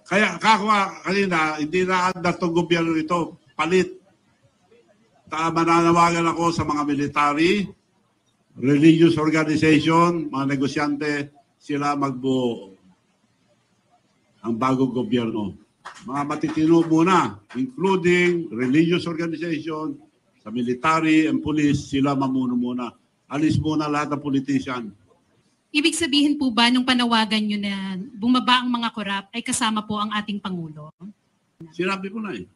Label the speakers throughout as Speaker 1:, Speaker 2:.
Speaker 1: Kaya kanina, hindi na under itong gobyerno ito. Palit. Mananawagan ako sa mga military, religious organization, mga negosyante, sila magbuo ang bagong gobyerno. Mga matitino muna, including religious organization, sa military and police, sila mamuno muna. Alis muna lahat ng politician.
Speaker 2: Ibig sabihin po ba nung panawagan nyo na bumaba ang mga korap ay kasama po ang ating Pangulo?
Speaker 1: Sinabi ko na eh.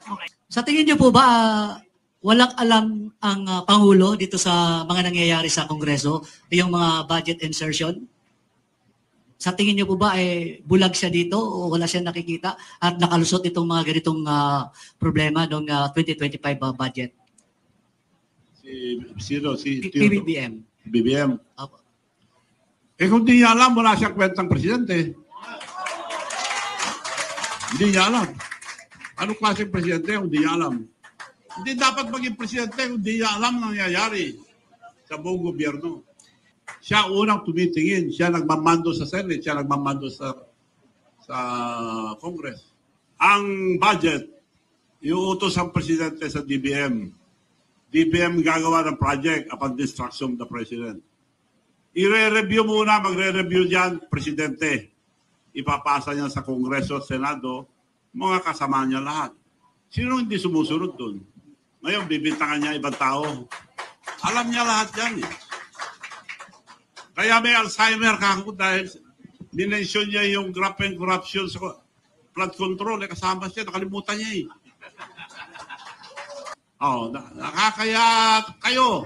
Speaker 3: Okay. Sa tingin nyo po ba walang alam ang Pangulo dito sa mga nangyayari sa Kongreso, yung mga budget insertion? Sa tingin niyo po ba bulag siya dito o wala siya nakikita at nakalusot itong mga ganitong problema ng 2025 budget?
Speaker 1: Si
Speaker 3: PBBM.
Speaker 1: BBM. Kung di niya alam, wala siyang kwentang presidente. Hindi niya alam. Anong klaseng presidente kung di niya alam? Hindi dapat maging presidente kung di niya alam nangyayari sa buong gobyerno. Siya unang tumitingin, siya nagmamando sa Senate, siya nagmamando sa Congress. Ang budget, iuutos ang presidente sa DBM. DBM gagawa ng project upon the instruction of the president. I-re-review muna, magre-review dyan, presidente. Ipapasa niya sa Kongreso at Senado, mga kasama niya lahat. Sino hindi sumusunod dun? Ngayon, bibintangan niya ibang tao. Alam niya lahat yan eh. Kaya may Alzheimer kako dahil minensyon niya yung graft and corruption sa flood control. Kasama siya, nakalimutan niya eh. Nakakaya kayo.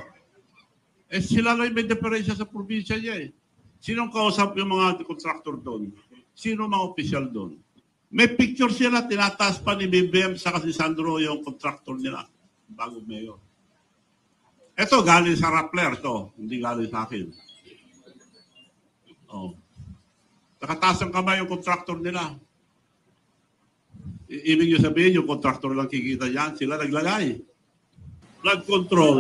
Speaker 1: Sila lang may diferensya sa probinsya niya eh. Sinong kausap yung mga contractor doon? Sino mga official doon? May picture sila, tinataas pa ni BBM sa si Sandro yung contractor nila. Bagong mayor. Ito, galing sa Rappler to. Hindi galing sa akin. Nakataas ang kamay yung contractor nila. Ibig nyo sabihin, yung contractor lang kikita yan, sila naglagay. Flood control.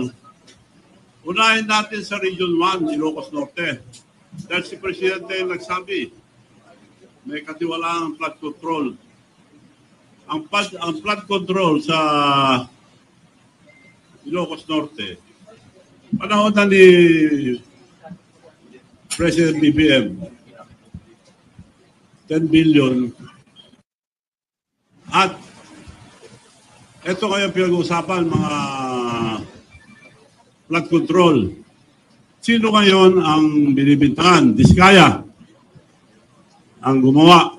Speaker 1: Unahin natin sa Region 1, Ilocos Norte. Dahil si Presidente nagsabi, may katiwalaan ang flood control. Ang flood control sa Ilocos Norte, panahon na ni President BBM, 10 billion. At ito kayo pinag-uusapan, mga flood control. Sino ngayon ang binibintangan? Diskaya ang gumawa.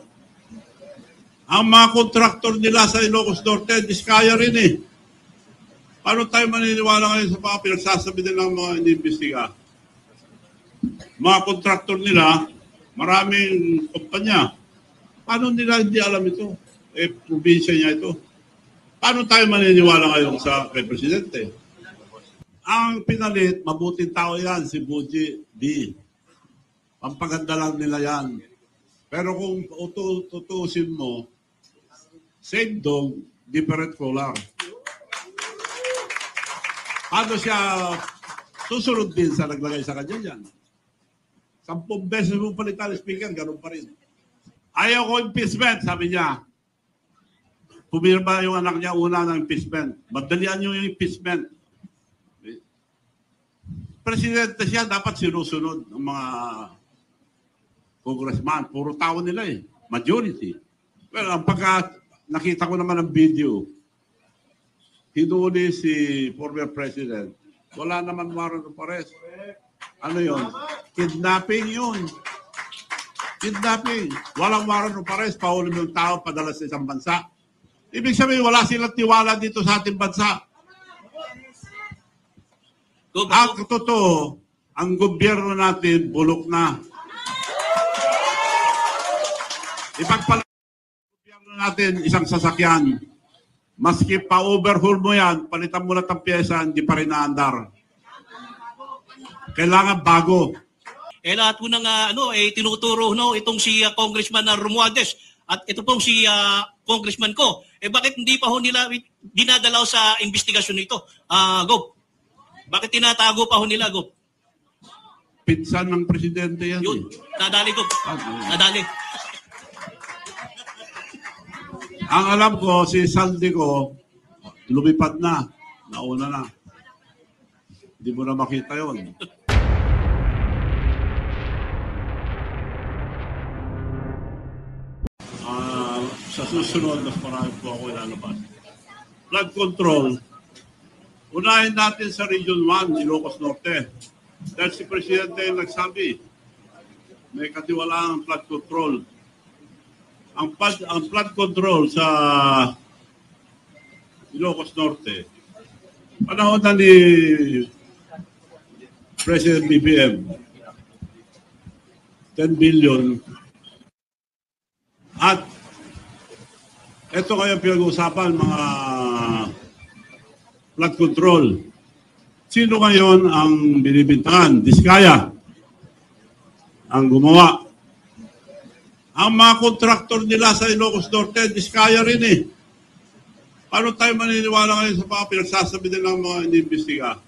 Speaker 1: Ang mga kontraktor nila sa Ilocos Norte, Diskaya rin eh. Paano tayo maniniwala ngayon sa mga pinagsasabi din ng mga iniimbestiga? Mga kontraktor nila, maraming kumpanya. Paano nila hindi alam ito? Probinsya niya ito. Paano tayo maniniwala ngayon sa kay Presidente? Ang pinalit, mabuting tao yan, si Buji D. Pampaganda lang nila yan. Pero kung tutusin mo, same dog, different color. Paano siya susunod din sa naglagay sa kanya dyan? 10 beses mo palitan ang speaker, ganun pa rin. Ayaw ko impeachment, sabi niya. Pumirma yung anak niya una ng impeachment. Madalian niyo yung impeachment. Presidente siya, dapat sinusunod ng mga congressman. Puro tao nila eh. Majority. Well, ang pagka nakita ko naman ang video, hinuli si former president. Wala naman warrant of arrest. Ano yun? Kidnapping yun. Kidnapping. Walang warrant of arrest. Pauli mo yung tao, padala sa isang bansa. Ibig sabihin, wala silang tiwala dito sa ating bansa. Ang totoo, ang gobyerno natin bulok na. Ipagpala ang gobyerno natin isang sasakyan. Maski pa-overhaul mo yan, palitan mo na ng pyesa, hindi pa rin naandar. Kailangan bago.
Speaker 4: Lahat po ng tinuturo itong si Congressman Romualdez at ito pong si Congressman ko. Bakit hindi pa ho nila dinadalaw sa investigasyon nito? Gop. Bakit tinatago pa ho nila, Gop?
Speaker 1: Pinsan ng presidente yan.
Speaker 4: Yun, nadali ko. Nadali.
Speaker 1: Ang alam ko, si Saldico, lumipad na. Nauna na. Hindi mo na makita yon. Sa susunod, mas marami po ako ilalabas. Flood control. Unahin natin sa Region 1, Ilocos Norte. Dahil si Presidente yung nagsabi, may katiwala ang flood control. Ang flood control sa Ilocos Norte, panahon na ni President BBM, 10 billion. At ito kaya pinag-uusapan, mga flood control. Sino ngayon ang binibintangan? Diskaya ang gumawa. Ang mga kontraktor nila sa Ilocos Norte, Diskaya rin eh. Paano tayo maniniwala ngayon sa mga pinagsasabi nilang mga iniimbestiga?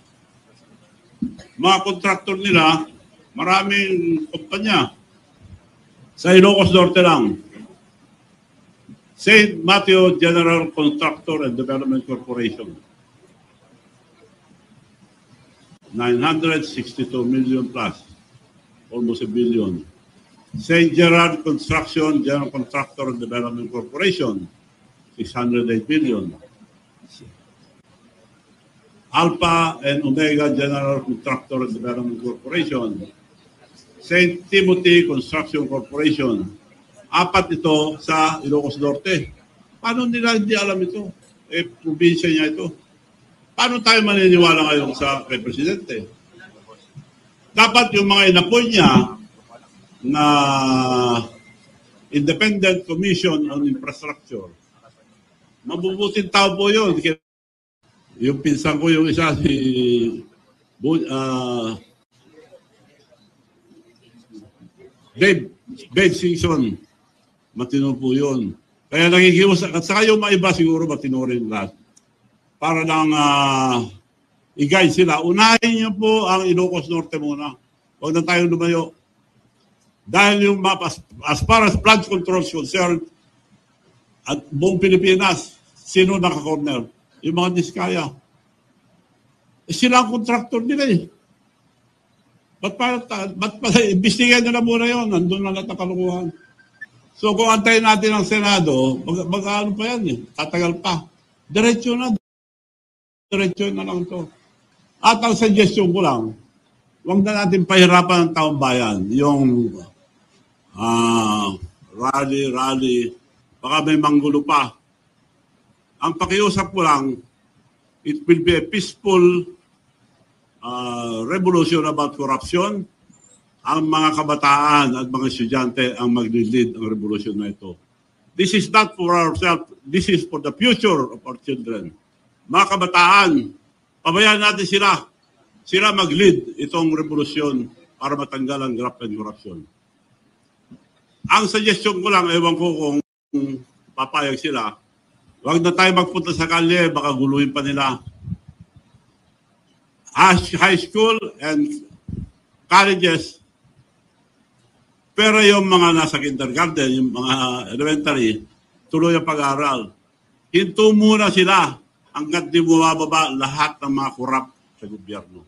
Speaker 1: Mga kontraktor nila, maraming kumpanya. Sa Ilocos Norte lang. St. Matthew General Contractor and Development Corporation. 962 million plus. Almost a billion. St. Gerard Construction General Contractor and Development Corporation. 608 billion. Alpha and Omega General Contractor and Development Corporation. St. Timothy Construction Corporation. 4 ito sa Ilocos Norte. Paano nila hindi alam ito? Probinsya niya ito. Paano tayo maniniwala ngayon sa kay Presidente? Dapat yung mga inapoy niya na Independent Commission on Infrastructure, mabubuting tao po yun. Yung pinsan ko yung isa, si Dave Singson, matino po yun. Kaya nakikiwas, at saka yung mga iba siguro matino rin lahat. Para lang i-guide sila. Unahin niyo po ang Ilocos Norte muna. Huwag na tayong lumayo. Dahil yung map, as far as flood control is concerned, at buong Pilipinas, sino naka-corner? Yung mga Diskaya. Sila ang contractor nila eh. Ba't imbestigahan nyo na muna yun? Nandun na lahat ng kalukuhan. So kung antayin natin ang Senado, mag-ano pa yan eh. Tatagal pa. Diretso na lang to. At ang suggestion ko lang, huwag na natin pahirapan ang taong bayan. Yung rally, baka may manggulo pa. Ang pakiusap ko lang, it will be a peaceful revolution about corruption. Ang mga kabataan at mga estudyante ang mag-lead ang revolution na ito. This is not for ourselves, this is for the future of our children. Mga kabataan, pabayaan natin sila. Sila mag-lead itong revolusyon para matanggal ang graft and corruption. Ang suggestion ko lang, ewan ko kung papayag sila, huwag na tayo magpunta sa kalye, baka guluhin pa nila. High school and colleges, pero yung mga nasa kindergarten, yung mga elementary, tuloy ang pag-aaral. Hinto muna sila hanggat di bumababa lahat ng mga korap sa gobyerno.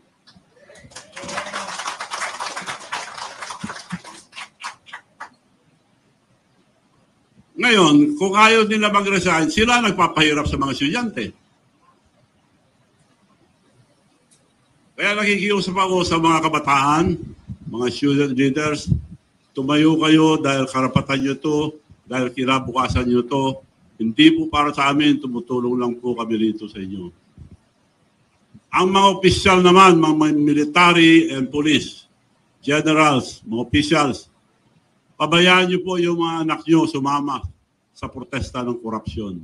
Speaker 1: Ngayon, kung ayaw nila mag-resign, sila nagpapahirap sa mga estudyante. Kaya nakikiusap ako sa mga kabataan, mga student leaders, tumayo kayo dahil karapatan nyo to, dahil kinabukasan nyo to. Hindi po para sa amin, tumutulong lang po kami rito sa inyo. Ang mga opisyal naman, mga military and police, generals, mga officials, pabayaan nyo po yung mga anak nyo sumama sa protesta ng korupsyon.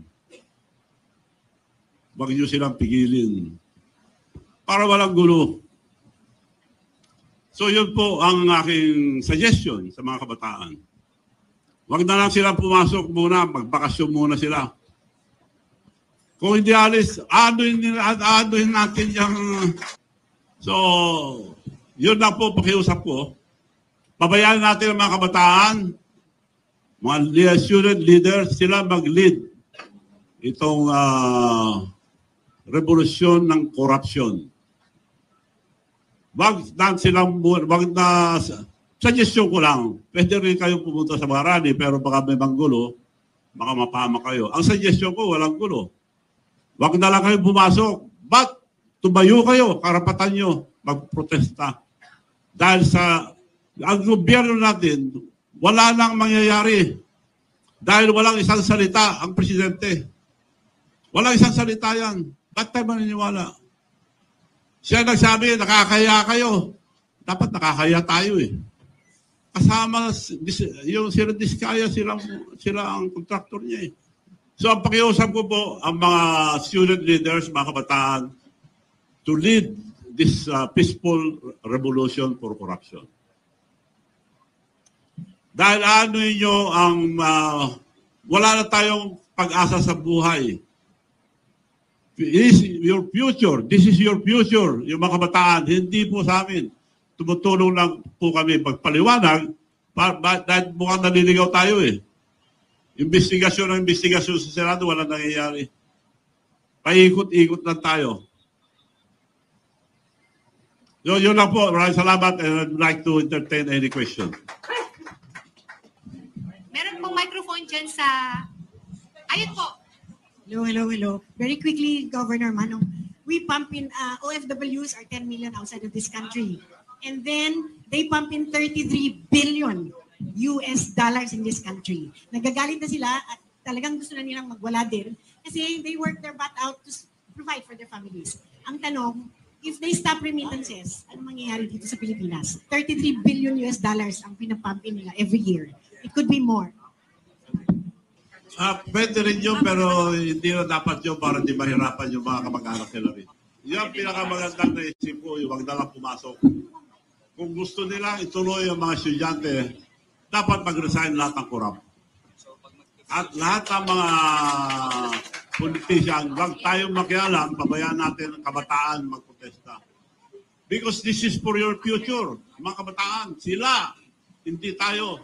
Speaker 1: Huwag nyo silang pigilin para walang gulo. So yun po ang aking suggestion sa mga kabataan. Huwag na lang sila pumasok muna, magbakasyon muna sila. Kung hindi alis, aduhin natin yung... So, Yun lang po pakiusap ko. Pabayaan natin ang mga kabataan, mga student leaders, sila mag-lead itong revolusyon ng korupsyon. Wag na suggestion ko lang, pwede rin kayo pumunta sa mga rally, pero baka may manggulo, baka mapama kayo. Ang suggestion ko, walang gulo. Wag na lang kayo pumasok. But, tumayo kayo, karapatan nyo, magprotesta. Dahil sa, ang gobyerno natin, wala nang mangyayari. Dahil walang isang salita ang presidente. Walang isang salita yan. Ba't tayo maniniwala? Siya nagsabi, nakakaya kayo. Dapat nakakaya tayo eh. Kasama, yung sila Diskaya, sila ang contractor niya eh. So ang pakiusap ko po, ang mga student leaders, mga kabataan, to lead this peaceful revolution for corruption. Dahil ano nyo ang, wala na tayong pag-asa sa buhay. This is your future. This is your future. Yung mga kabataan, hindi po sa amin. Tumutulong lang po kami pagpaliwanag dahil mukhang naliligaw tayo eh. Investigasyon sa Senado, wala nangyayari. Paikot-ikot lang tayo. Yun lang po. Maraming salamat and I'd like to entertain any question.
Speaker 2: Meron pong microphone dyan sa... Ayun po.
Speaker 5: Hello. Very quickly, Governor Manong, we pump in, OFWs are 10 million outside of this country. And then, they pump in 33 billion US dollars in this country. Nagagalit na sila at talagang gusto na nilang magwala din kasi they work their butt out to provide for their families. Ang tanong, if they stop remittances, ano mangyayari dito sa Pilipinas? 33 billion US dollars ang pinapump in nila every year. It could be more.
Speaker 1: Pwede rin yun, pero hindi na dapat yun para di mahirapan yung mga kamag-anak nila rin. Yung pinakamagandang naisip ko, yung wag na lang pumasok. Kung gusto nila ituloy ang mga estudyante, dapat mag-resign lahat ng korap. At lahat ng mga politician, wag tayong makialam, pabayaan natin ang kabataan magprotesta. Because this is for your future. Mga kabataan, sila, hindi tayo.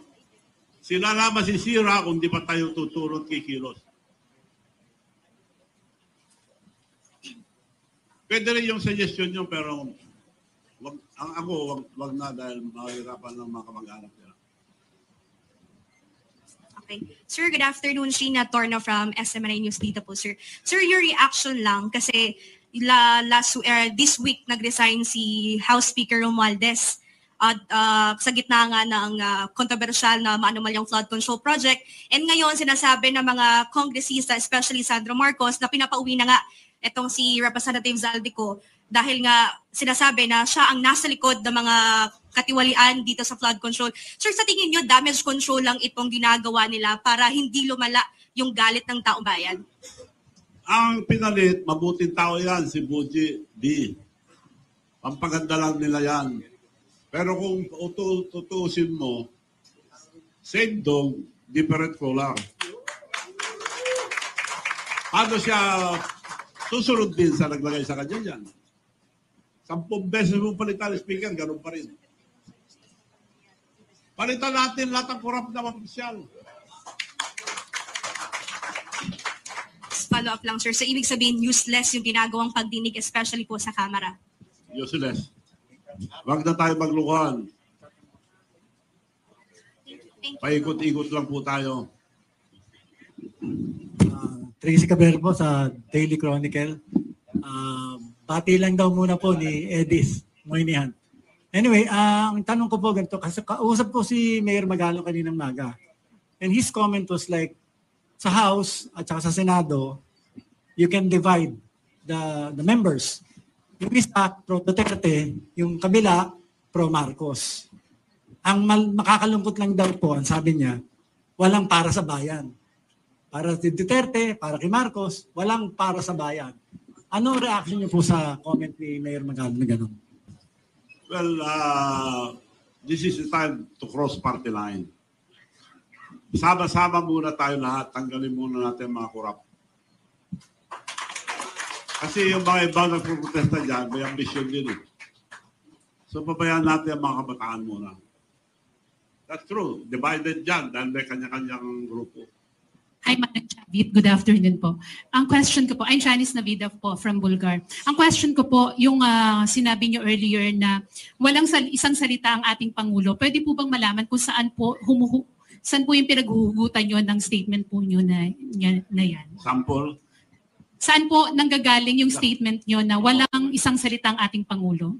Speaker 1: Sila na masisira kung di pa tayo tutulot kikilos. Pwede rin yung suggestion nyo, pero wag na dahil mahirapan ng mga kamag-anak nila.
Speaker 6: Okay. Sir, good afternoon. Sheena Torno from SMNI News dito po, sir. Sir, your reaction lang kasi this week nag-resign si House Speaker Romualdez at sa gitna nga ng kontrobersyal na maanumalyang flood control project. And ngayon, sinasabi ng mga kongresista, especially Sandro Marcos, na pinapauwi na nga itong si Representative Zaldico dahil nga sinasabi na siya ang nasa likod ng mga katiwalian dito sa flood control. Sir, sa tingin nyo, damage control lang itong ginagawa nila para hindi lumala yung galit ng taong bayan?
Speaker 1: Ang pinalit, mabuting tao yan, si Buji D. Pampaganda lang nila yan. Pero kung tutuusin mo, same dog, different color. Paano siya susunod din sa naglagay sa kanya dyan? 10 beses mo palitan ang speaker, ganun pa rin. Palitan natin lahat ng korap na opisyal.
Speaker 6: Follow up lang, sir. So, ibig sabihin, useless yung ginagawang pagdinig, especially po sa Kamara.
Speaker 1: Useless. Wag na tayo maglukuhan. Paikot-ikot lang po tayo.
Speaker 7: Tracy Caber po sa Daily Chronicle. Pati lang daw muna po ni Edis Moynihan. Anyway, ang tanong ko po ganito, kasi kausap ko si Mayor Magalong kaninang maga. And his comment was like, sa House at saka sa Senado, you can divide the members. Yung isa, pro Duterte, yung kabila, pro Marcos. Ang makakalungkot lang daw po, ang sabi niya, walang para sa bayan. Para si Duterte, para kay Marcos, walang para sa bayan. Ano reaction niyo po sa comment ni Mayor Magalong na gano'n?
Speaker 1: Well, this is the time to cross party line. Sama-sama muna tayo lahat. Tanggalin muna natin mga korap. Kasi yung mga ibang nagpuprotesta dyan, may ambisyon din eh. So pabayaan natin ang mga kabataan muna. That's true. Divided dyan dahil may kanya-kanyang grupo.
Speaker 2: Hi, Manong Chavit. Good afternoon po. Ang question ko po, I'm Janice Navidov po from Bulgar. Ang question ko po, yung sinabi niyo earlier na walang isang salita ang ating Pangulo. Pwede po bang malaman kung saan po saan po yung pinaghuhugutan niyo ng statement po niyo na yan?
Speaker 1: Sample?
Speaker 2: Saan po nanggagaling yung statement niyo na walang isang salita ang ating Pangulo?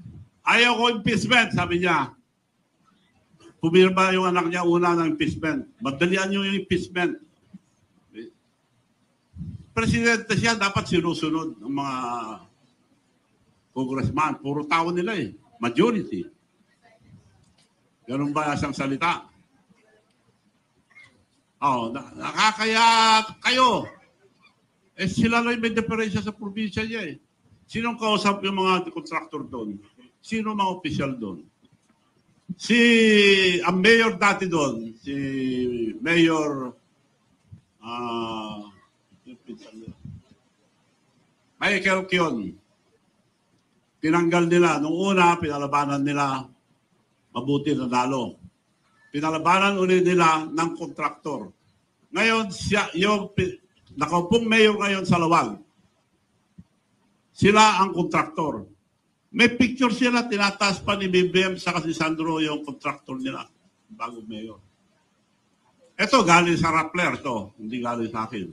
Speaker 1: Ayaw ko impeachment, sabi niya. Pumirma yung anak niya una ng impeachment. Madalian niyo yung impeachment. Presidente siya, dapat sinusunod ng mga congressman. Puro tao nila eh. Majority. Ganun ba siyang salita? Nakakaya kayo. Eh sila lang may diferensya sa probinsya niya eh. Sinong kausap yung mga contractor doon? Sino mga opisyal doon? Ang mayor dati doon, si Mayor Michael Kion, tinanggal nila. Nung una, pinalabanan nila, mabuti na nalo. Pinalabanan ulit nila ng kontraktor. Ngayon, yung nakaupong mayor ngayon sa Lawag, sila ang kontraktor. May picture sila, tinataas pa ni BBM sa si Sandro yung kontraktor nila, bagong mayor. Ito, galing sa Rappler to, hindi galing sa akin.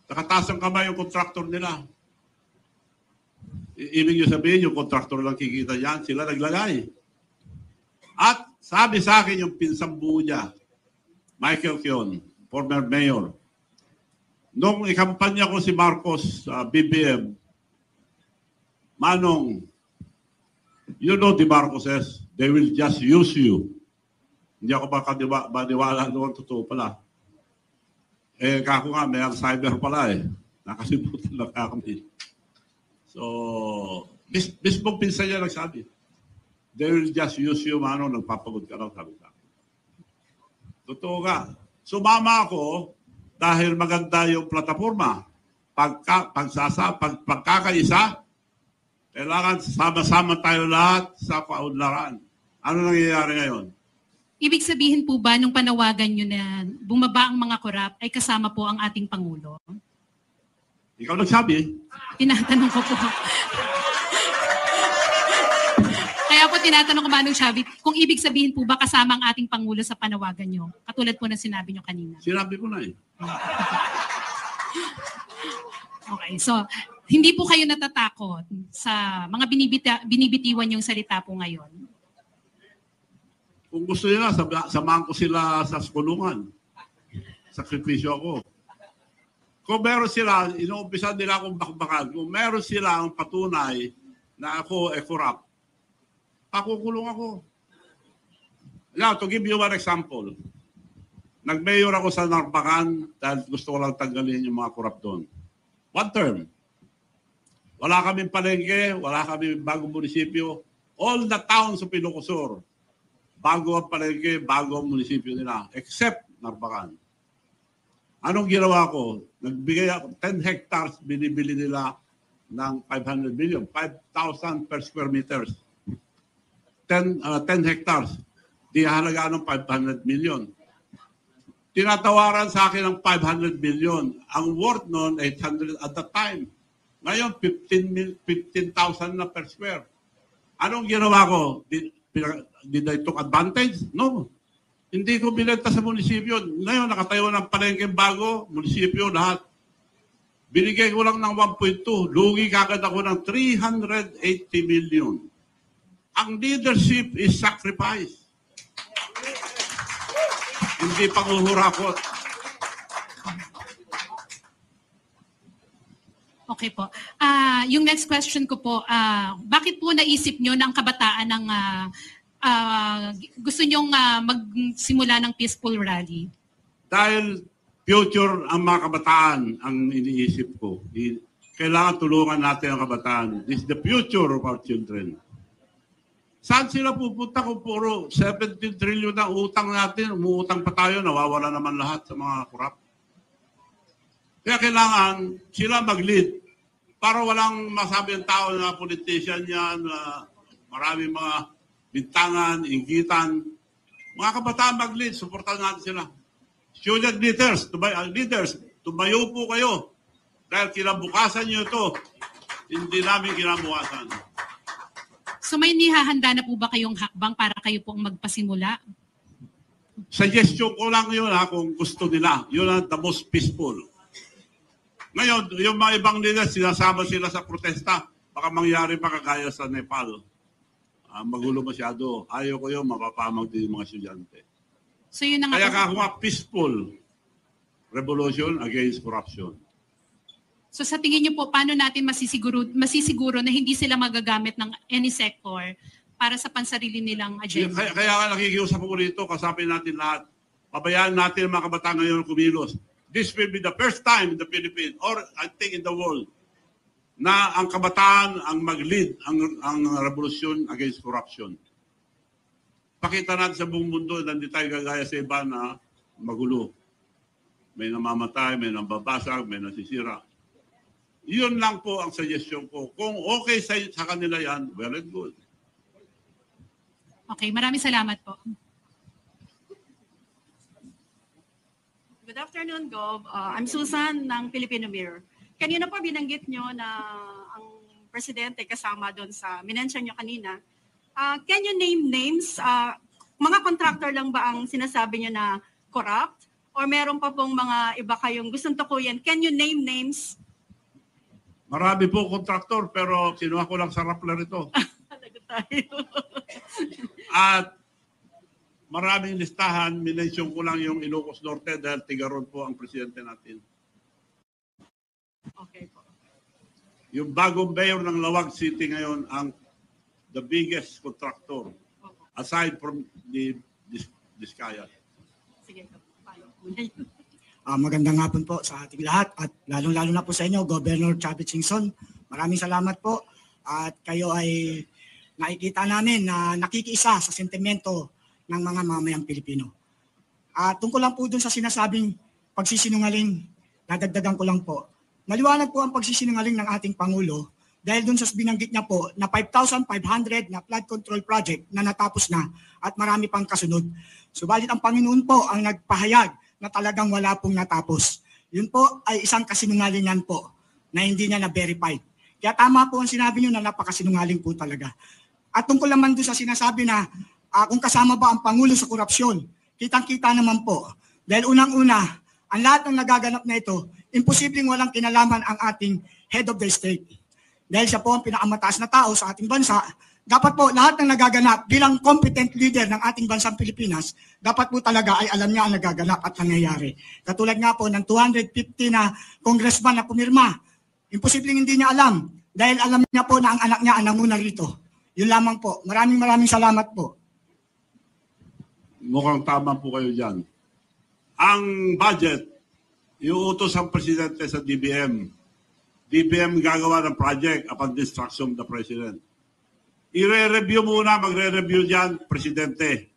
Speaker 1: Nakataas ang kamay yung kontraktor nila. Ibig nyo sabihin, yung kontraktor lang kikita yan, sila naglagay. At sabi sa akin yung pinsambu niya, Michael Kion, former mayor, nung ikampanya ko si Marcos sa BBM, Manong, you know the Marcoses, they will just use you. Hindi ako baniwala doon, totoo pala. Eh, kako nga, may Alzheimer pala eh. Nakasimutan lang kami. So, mismong pinsan niya nagsabi, they will just use you, Manong, nagpapagod ka lang, sabi sa akin. Totoo nga. Sumama ako dahil maganda yung plataforma. Pagkakaisa, kailangan sama-sama tayo lahat sa kaunlaran. Ano nangyayari ngayon?
Speaker 2: Ibig sabihin po ba nung panawagan nyo na bumaba ang mga korap ay kasama po ang ating Pangulo?
Speaker 1: Ikaw nagsabi.
Speaker 2: Tinatanong ko po. Kaya po tinatanong ko, Manong Chavit, kung ibig sabihin po ba kasama ang ating Pangulo sa panawagan nyo? Katulad po na sinabi nyo kanina.
Speaker 1: Sinabi ko na eh.
Speaker 2: Okay, so hindi po kayo natatakot sa mga binibitiwan yung salita po ngayon?
Speaker 1: Kung gusto nila, samahan ko sila sa kulungan. Sakripisyo ako. Kung meron sila, inuumpisa nila akong bakbakan. Kung meron sila ang patunay na ako corrupt, pakukulong ako. Now, to give you one example, nag-mayor ako sa Narbacan dahil gusto ko lang tanggalin yung mga corrupt doon. One term. Wala kaming palengke, wala kaming bagong munisipyo. All the towns of Ilocosur, bago ang palengke, bago ang munisipyo nila, except Narbacan. Anong ginawa ko? Nagbigay ako, 10 hectares, binibili nila ng 500 million, 5,000 per square meters. 10 hectares, di halagaan ng 500 million. Tinatawaran sa akin ng 500 million. Ang worth noon, 800 at the time. Ngayon, 15,000 na per square. Anong ginawa ko? Did I took advantage? No. Hindi ko binenta sa munisipyo. Ngayon, nakatayo ng palengkeng bago, munisipyo, lahat. Binigay ko lang ng 1.2. Lugi kagad ako ng 380 million. Ang leadership is sacrifice. Hindi panghuhurakot.
Speaker 2: Okay po. Yung next question ko po, bakit po naisip nyo ng kabataan ng gusto nyong magsimula ng peaceful rally?
Speaker 1: Dahil future ang mga kabataan ang iniisip ko. Kailangan tulungan natin ang kabataan. This is the future of our children. Saan sila pupunta kung puro 17 trillion na utang natin, umuutang pa tayo, nawawala naman lahat sa mga korap. Kaya kailangan sila mag-lead. Para walang masabi ang tao na politician yan, maraming mga bintangan, inggitan. Mga kabataan mag-lead, supportan natin sila. Student leaders, tumayo po kayo. Dahil kinabukasan nyo ito, hindi namin kinabukasan.
Speaker 2: So may nihahanda na po ba kayong hakbang para kayo po ang magpasimula?
Speaker 1: Suggestion ko lang yun kung gusto nila. Yun ang the most peaceful. Ngayon, yung mga ibang leaders, sinasama sila sa protesta. Baka mangyari pa kagaya sa Nepal. Magulo masyado. Ayaw ko yun, mapapamag din yung mga estudyante.
Speaker 2: So yun na nga.
Speaker 1: Kaya kakuha peaceful revolution against corruption.
Speaker 2: So sa tingin niyo po, paano natin masisiguro na hindi sila magagamit ng any sector para sa pansarili nilang agenda?
Speaker 1: Kaya nga nakikiusap ko rito, kasapin natin lahat. Pabayaan natin ang mga kabataan ngayon kumilos. This will be the first time in the Philippines, or I think in the world, na ang kabataan ang mag-lead ang revolusyon against corruption. Pakita natin sa buong mundo na hindi tayo gagaya sa iba na magulo. May namamatay, may nambabasag, may nasisira. Yun lang po ang suggestion ko. Kung okay sa kanila yan, well and good.
Speaker 2: Okay, maraming salamat po.
Speaker 8: Good afternoon, Gov. I'm Susan ng Filipino Mirror. Kanina po binanggit nyo na ang presidente kasama doon sa minention nyo kanina. Can you name names? Mga contractor lang ba ang sinasabi nyo na corrupt? Or meron pa pong mga iba kayong gustong tukuyan? Can you name names?
Speaker 1: Marami po kontraktor, pero kinuha ko lang sa Rappler ito. At maraming listahan, minention ko lang yung Ilocos Norte dahil tigaron po ang presidente natin.
Speaker 8: Okay po.
Speaker 1: Yung bagong mayor ng Lawag City ngayon, ang the biggest contractor, aside from the Diskaya.
Speaker 8: Sige, paano?
Speaker 9: Magandang hapon po sa ating lahat at lalong-lalo na po sa inyo, Governor Chavit Singson. Maraming salamat po at kayo ay nakikita namin na nakikiisa sa sentimento ng mga mamayang Pilipino. Tungkol lang po dun sa sinasabing pagsisinungaling, nadagdagan ko lang po. Maliwanag po ang pagsisinungaling ng ating Pangulo dahil dun sa binanggit niya po na 5,500 na flood control project na natapos na at marami pang kasunod. Subalit ang Panginoon po ang nagpahayag na talagang wala pong natapos. Yun po ay isang kasinungalingan po na hindi niya na-verified. Kaya tama po ang sinabi niyo na napakasinungaling po talaga. At tungkol naman doon sa sinasabi na kung kasama ba ang Pangulo sa korupsyon, kitang-kita naman po. Dahil unang-una, ang lahat ng nagaganap na ito, imposibleng walang kinalaman ang ating head of the state. Dahil siya po ang pinakamataas na tao sa ating bansa, dapat po lahat ng nagaganap bilang competent leader ng ating bansang Pilipinas, dapat po talaga ay alam niya ang nagaganap at nangyayari. Katulad nga po ng 250 na congressman na pumirma, imposibleng hindi niya alam dahil alam niya po na ang anak niya ang nanguna rito. Yun lamang po. Maraming salamat po.
Speaker 1: Mukhang tama po kayo dyan. Ang budget, iuutos ang presidente sa DBM. DBM gagawa ng project upon the instruction of the president. I-re-review muna, magre-review dyan, presidente.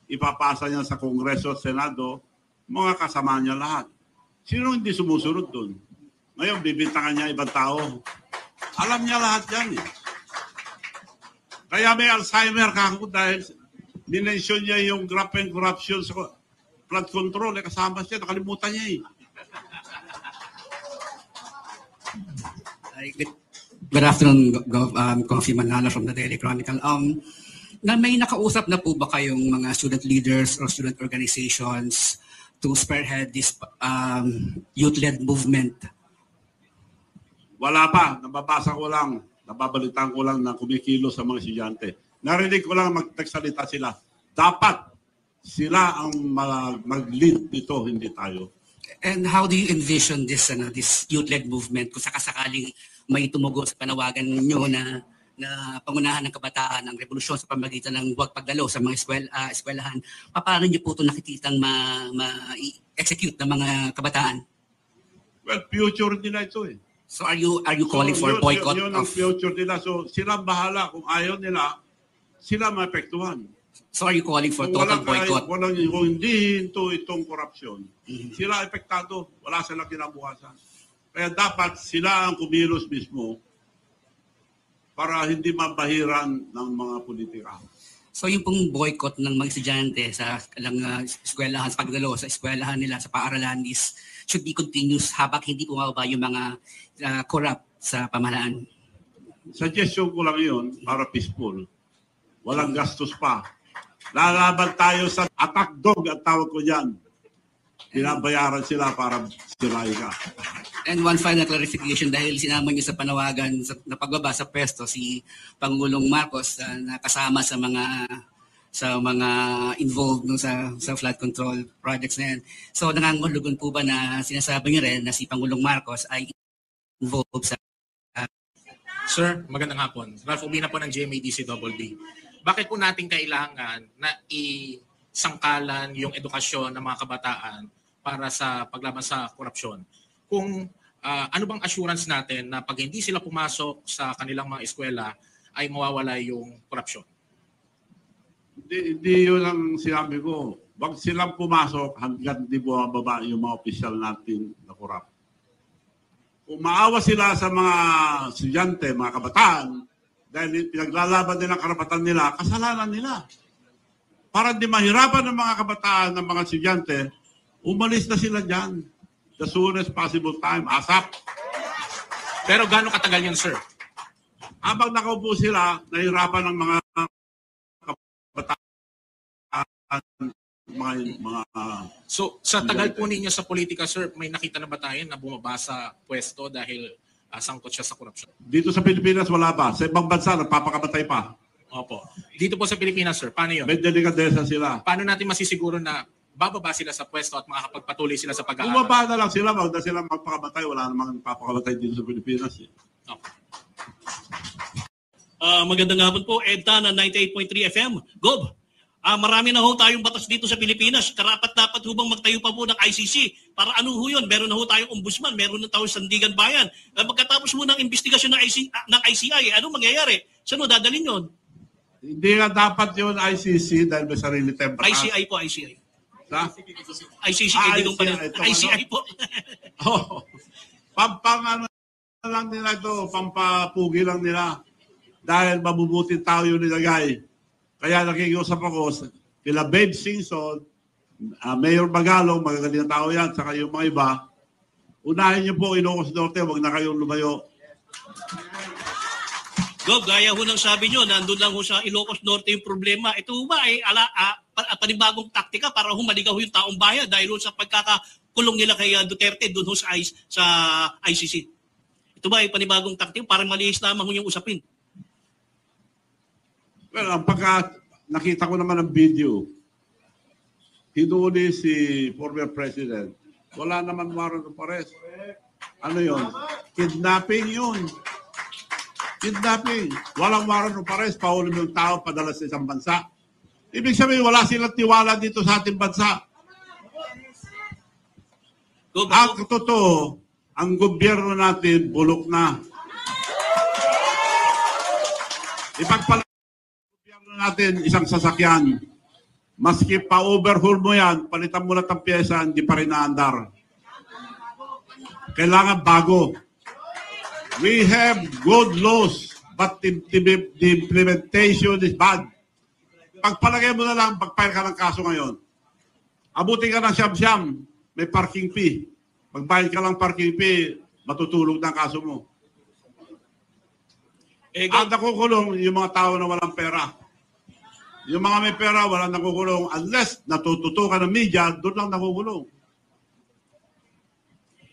Speaker 1: Ipapasa niya sa Kongreso at Senado, mga kasama niya lahat. Sino hindi sumusunod dun? Ngayon, bibintangan niya ibang tao. Alam niya lahat yan eh. Kaya may Alzheimer ka ako dahil minention niya yung graft and corruption sa flood control. Kasama siya, nakalimutan niya eh.
Speaker 10: Good afternoon, Coffee Manala from the Daily Chronicle. May nakausap na po ba kayong mga student leaders or student organizations to spearhead this youth-led movement?
Speaker 1: Wala pa. Nababasa ko lang. Nababalitaan ko lang na kumikilos sa mga estudyante. Narinig ko lang magsalita sila. Dapat sila ang mag-lead dito, hindi tayo.
Speaker 10: And how do you envision this youth-led movement kung sakasakaling may tumugo sa panawagan ninyo na pangunahan ng kabataan ng revolusyon sa pamagitan ng huwag pagdalo sa mga eskwelahan? Paano niyo po ito nakikitang ma-execute ng mga kabataan?
Speaker 1: Well, future nila ito eh.
Speaker 10: So are you calling for boycott
Speaker 1: yun ang future nila. So sila bahala. Kung ayaw nila, sila maapektuhan.
Speaker 10: So are you calling for total boycott?
Speaker 1: Kung hindi hinto itong korupsyon, sila apektado. Wala silang kinabukasan. Kaya dapat sila ang kumilos mismo para hindi mabahiran ng mga politika.
Speaker 10: So yung pong boycott ng mga estudyante sa eskwelahan, sa pagdalo sa eskwelahan nila, sa paaralan should be continuous habang hindi bumababa yung mga corrupt sa pamahalaan.
Speaker 1: Suggestion ko lang yun para peaceful. Walang gastos pa. Lalaban tayo sa attack dog at tawag ko dyan. Pinabayaran sila para sirain ka.
Speaker 10: And one final clarification dahil sinama niyo sa panawagan na pagbaba sa pwesto si Pangulong Marcos na kasama sa mga involved sa flood control projects na yan. So nangangahulugan po ba na sinasabi niyo rin na si Pangulong Marcos ay involved sa...
Speaker 11: Sir, magandang hapon. Ralph Ubina po ng GMA-DCBB. Bakit po natin kailangan na isangkalan yung edukasyon ng mga kabataan para sa paglaban sa korupsyon? Kung ano bang assurance natin na pag hindi sila pumasok sa kanilang mga eskwela ay mawawala yung korupsyon?
Speaker 1: Hindi yun ang sinabi ko. Wag silang pumasok hanggang di bumababa yung mga opisyal natin na korap. Kung maawa sila sa mga estudyante, mga kabataan, dahil pinaglalaban din ang karapatan nila, kasalanan nila. Para di mahirapan ng mga kabataan, ng mga estudyante, umalis na sila dyan. The soonest possible time, ASAP.
Speaker 11: Pero gaano katagal yun, sir?
Speaker 1: Habang nakaupo sila, nahirapan ng mga kabataan, mga
Speaker 11: So, sa tagal po ninyo sa politika, sir, may nakita na ba tayo na bumaba sa pwesto dahil sangkot siya sa korupsyon?
Speaker 1: Dito sa Pilipinas, wala pa. Sa ibang bansa, nagpapakamatay pa.
Speaker 11: Opo. Dito po sa Pilipinas, sir, paano yun?
Speaker 1: May delikadesa sila.
Speaker 11: Paano natin masisiguro na bababa sila sa pwesto at makakapagpatuloy sila sa pag-aaral?
Speaker 1: Bumaba na lang sila, wag na sila magpakamatay. Wala namang papakamatay dito sa Pilipinas.
Speaker 11: Okay.
Speaker 4: Magandang hapon po, EDTA na 98.3 FM. Gob, marami na ho tayong batas dito sa Pilipinas. Karapat-dapat ho bang magtayo pa po ng ICC? Para ano ho yun? Meron na ho tayong ombudsman, meron na tayong sandigan bayan. Pagkatapos mo ng investigasyon ng ICI, anong mangyayari? Saan mo dadalhin yun?
Speaker 1: Hindi nga dapat yun ICC dahil may sarili temperature.
Speaker 4: ICI po, ICI.
Speaker 1: Sa?
Speaker 4: ICC, ICI po.
Speaker 1: Oh, ano lang nila ito, pampapugi lang nila. Dahil mabubuting tao yung nilagay. Kaya nakikiusap ako kila Babe Singson, Mayor Magalong, magagaling na tao yan, saka yung mga iba, unahin niyo po Ilocos Norte, wag na kayong lumayo.
Speaker 4: Gob, gaya ho ng sabi nyo, nandun lang ho sa Ilocos Norte yung problema. Ito ba ay panibagong taktika para humaligaw yung taong bayan dahil sa pagkakakulong nila kay Duterte doon ho sa ICC. Ito ba ay panibagong taktika para maliis lamang yung usapin?
Speaker 1: Well, ang pagka nakita ko naman ang video, hinuli si former president, wala naman warrant of arrest. Ano yun? Kidnapping yun. Kidnapping. Walang warrant of arrest, paulim yung tao, padala sa isang bansa. Ibig sabihin, wala silang tiwala dito sa ating bansa. Ang totoo, ang gobyerno natin, bulok na. Ipagpala natin isang sasakyan. Maski pa-overhaul mo yan, palitan mo lang ang pyesa, hindi pa rin naandar. Kailangan bago. We have good laws, but the implementation is bad. Pagpalagay mo na lang, pag-file ka ng kaso ngayon. Abutin ka ng siyam-siyam, may parking fee. Pag-file ka lang parking fee, matutulog na ang kaso mo. Ang nakukulong yung mga tao na walang pera. Yung mga may pera, walang nakukulong. Unless natututukan ng media, doon lang nakukulong.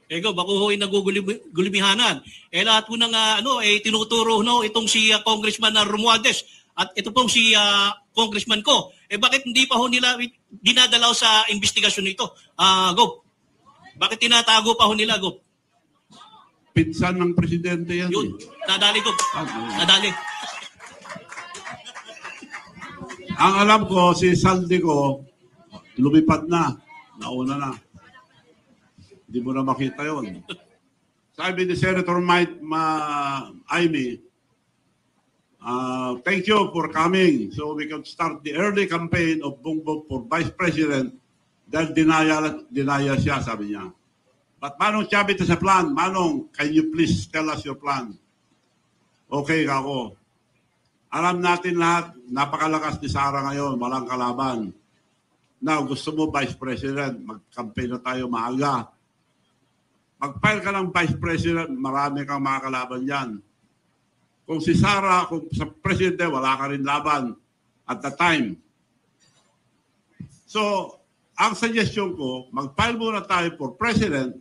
Speaker 4: Ego, bako ho'y nagugulimihanan. Lahat po ng tinuturo itong si Congressman Romualdez at ito pong si Congressman ko. Bakit hindi pa ho nila dinadalaw sa investigasyon nito? Gob, bakit tinatago pa ho nila, Gob?
Speaker 1: Pinsan ng presidente yan.
Speaker 4: Yun, nadali, Gob. Nadali.
Speaker 1: Ang alam ko, si Saldi ko, lumipad na. Nauna na. Hindi mo na makita yon. Sabi ni Senator Mike Aimee, thank you for coming so we can start the early campaign of Bongbong for Vice President dahil dinaya siya, sabi niya. But Manong Chavit has a plan. Manong, can you please tell us your plan? Okay, ako. Alam natin lahat, napakalakas ni Sara ngayon, walang kalaban. Now, gusto mo Vice President, mag-campaign na tayo maaga. Mag-file ka ng Vice President, marami kang mga kalaban yan. Kung si Sara, kung sa Presidente, wala ka rin laban at the time. So, ang suggestion ko, mag-file muna tayo for President